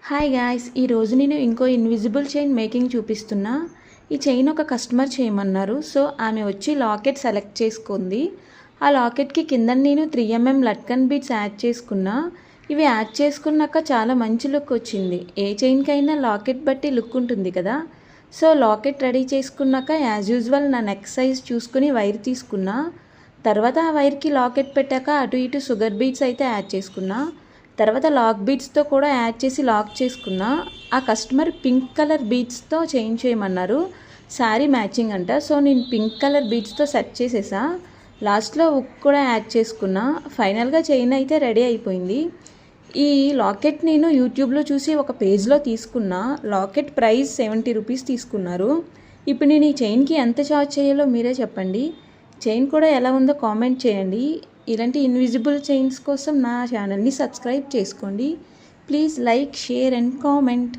Hi guys, ఈరోజు నేను ఇంకో ఇన్విజిబుల్ చైన్ మేకింగ్ చూపిస్తున్నా. ఈ చైన్ ఒక కస్టమర్ చేయమన్నారు. సో ఆమె వచ్చి లాకెట్ సెలెక్ట్ చేసుకుంది. ఆ లాకెట్కి కింద నేను 3mm లట్కన్ బీడ్స్ యాడ్ చేసుకున్నా. ఇవి యాడ్ చేసుకున్నాక చాలా మంచి లుక్ వచ్చింది. ఏ చైన్కైనా లాకెట్ బట్టి లుక్ ఉంటుంది కదా. సో లాకెట్ రెడీ చేసుకున్నాక యాజ్ యూజువల్ నా నెక్ సైజ్ చూసుకుని వైర్ తీసుకున్నా. తర్వాత ఆ వైర్కి లాకెట్ పెట్టాక అటు ఇటు షుగర్ బీడ్స్ అయితే యాడ్ చేసుకున్నా. తర్వాత లాక్ బీడ్స్తో కూడా యాడ్ చేసి లాక్ చేసుకున్నా. ఆ కస్టమర్ పింక్ కలర్ బీడ్స్తో చేంజ్ చేయమన్నారు. శారీ మ్యాచింగ్ అంట. సో నేను పింక్ కలర్ బీడ్స్తో సెట్ చేసేసా. లాస్ట్లో ఉక్ కూడా యాడ్ చేసుకున్నా. ఫైనల్గా చైన్ అయితే రెడీ అయిపోయింది. ఈ లాకెట్ నేను యూట్యూబ్లో చూసి ఒక పేజ్లో తీసుకున్నా. లాకెట్ ప్రైస్ 70 రూపీస్ తీసుకున్నారు. ఇప్పుడు నేను ఈ చైన్కి ఎంత ఛార్జ్ చేయాలో మీరే చెప్పండి. చైన్ కూడా ఎలా ఉందో కామెంట్ చేయండి. ఇలాంటి ఇన్విజిబుల్ చైన్స్ కోసం నా ఛానల్ని సబ్స్క్రైబ్ చేసుకోండి. Please like, share and comment.